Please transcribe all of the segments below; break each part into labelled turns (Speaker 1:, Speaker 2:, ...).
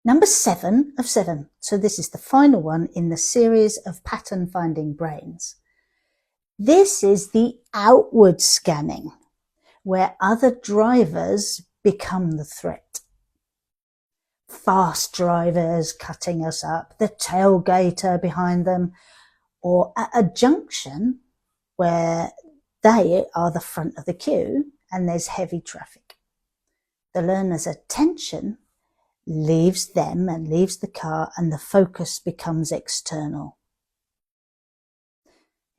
Speaker 1: Number 7 of 7. So this is the final one in the series of pattern finding brains. This is the outward scanning, where other drivers become the threat. Fast drivers cutting us up, the tailgater behind them, or at a junction where they are the front of the queue and there's heavy traffic. The learner's attention leaves them and leaves the car, and the focus becomes external.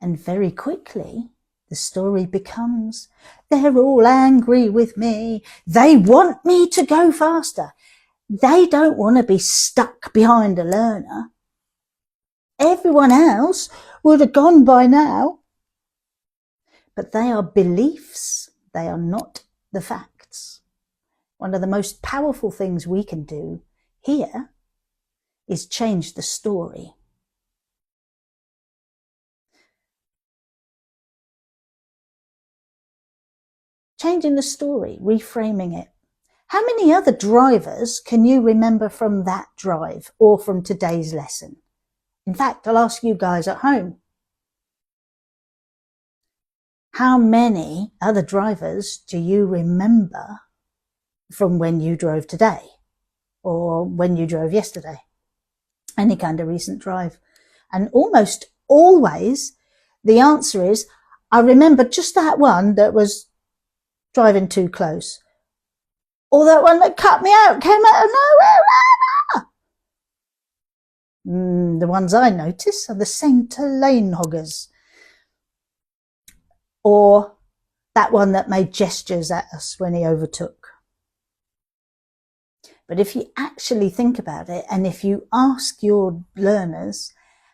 Speaker 1: And very quickly, the story becomes, they're all angry with me. They want me to go faster. They don't want to be stuck behind a learner. Everyone else would have gone by now. But they are beliefs. They are not the facts. One of the most powerful things we can do here is change the story. Changing the story, reframing it. How many other drivers can you remember from that drive or from today's lesson? In fact, I'll ask you guys at home. How many other drivers do you remember from when you drove today or when you drove yesterday? Any kind of recent drive. And almost always the answer is, I remember just that one that was driving too close. Or that one that cut me out, came out of nowhere. The ones I notice are the centre lane hoggers. Or that one that made gestures at us when he overtook. But if you actually think about it, and if you ask your learners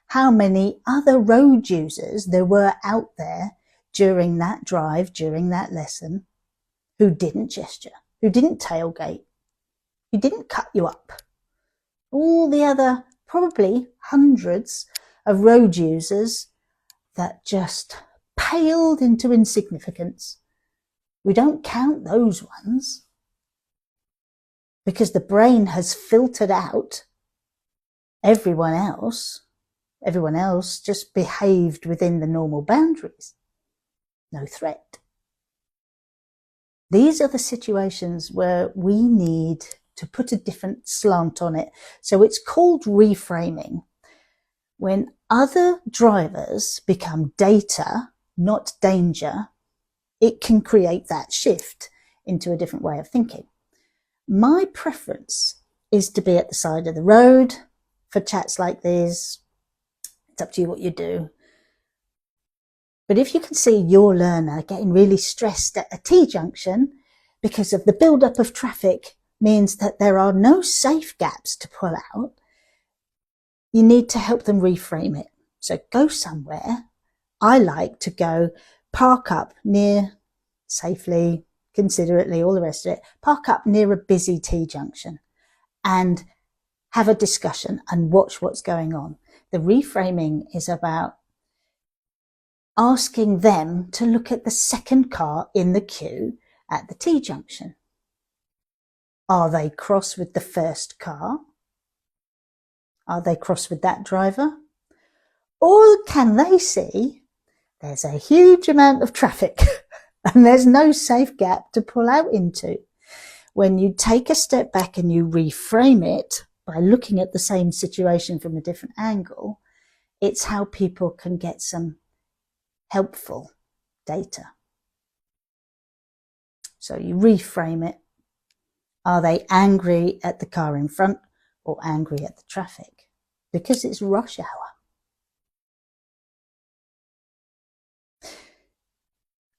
Speaker 1: how many other road users there were out there during that drive, during that lesson, who didn't gesture, who didn't tailgate, who didn't cut you up. All the other, probably hundreds of road users that just paled into insignificance. We don't count those ones because the brain has filtered out everyone else. Everyone else just behaved within the normal boundaries. No threat. These are the situations where we need to put a different slant on it. So it's called reframing. When other drivers become data, not danger, it can create that shift into a different way of thinking. My preference is to be at the side of the road for chats like these. It's up to you what you do. But if you can see your learner getting really stressed at a T-junction because of the build-up of traffic means that there are no safe gaps to pull out, you need to help them reframe it. So go somewhere. I like to go park up near, safely, considerately, all the rest of it, park up near a busy T-junction and have a discussion and watch what's going on. The reframing is about asking them to look at the second car in the queue at the T-junction. Are they cross with the first car? Are they cross with that driver? Or can they see there's a huge amount of traffic and there's no safe gap to pull out into? When you take a step back and you reframe it by looking at the same situation from a different angle, it's how people can get some helpful data. So you reframe it. Are they angry at the car in front or angry at the traffic? Because it's rush hour.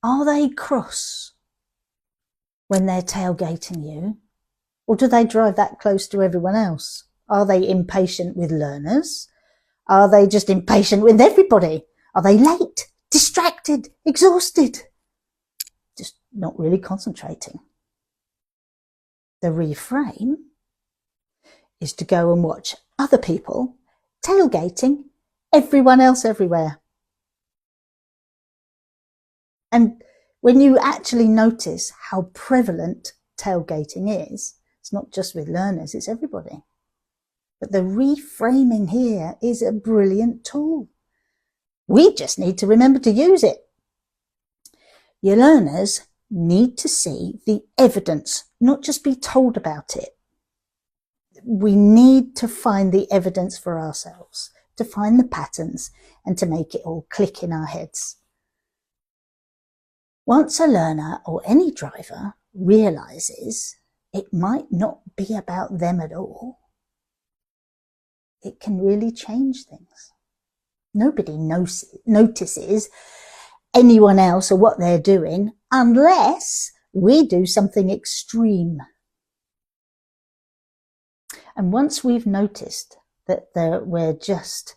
Speaker 1: Are they cross when they're tailgating you? Or do they drive that close to everyone else? Are they impatient with learners? Are they just impatient with everybody? Are they late, distracted, exhausted? Just not really concentrating. The reframe is to go and watch other people tailgating everyone else everywhere. And when you actually notice how prevalent tailgating is, it's not just with learners, it's everybody. But the reframing here is a brilliant tool. We just need to remember to use it. Your learners need to see the evidence, not just be told about it. We need to find the evidence for ourselves, to find the patterns and to make it all click in our heads. Once a learner or any driver realizes it might not be about them at all, it can really change things. Nobody notices anyone else or what they're doing unless we do something extreme. And once we've noticed that we're just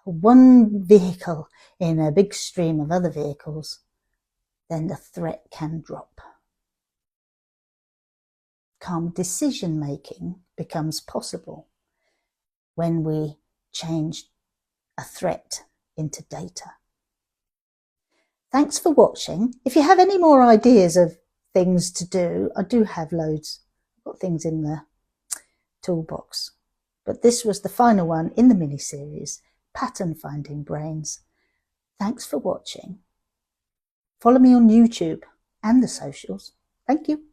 Speaker 1: one vehicle in a big stream of other vehicles, then the threat can drop. Calm decision making becomes possible when we change a threat into data. Thanks for watching. If you have any more ideas of things to do, I do have loads. I've got things in the toolbox. But this was the final one in the mini-series, Pattern Finding Brains. Thanks for watching. Follow me on YouTube and the socials. Thank you.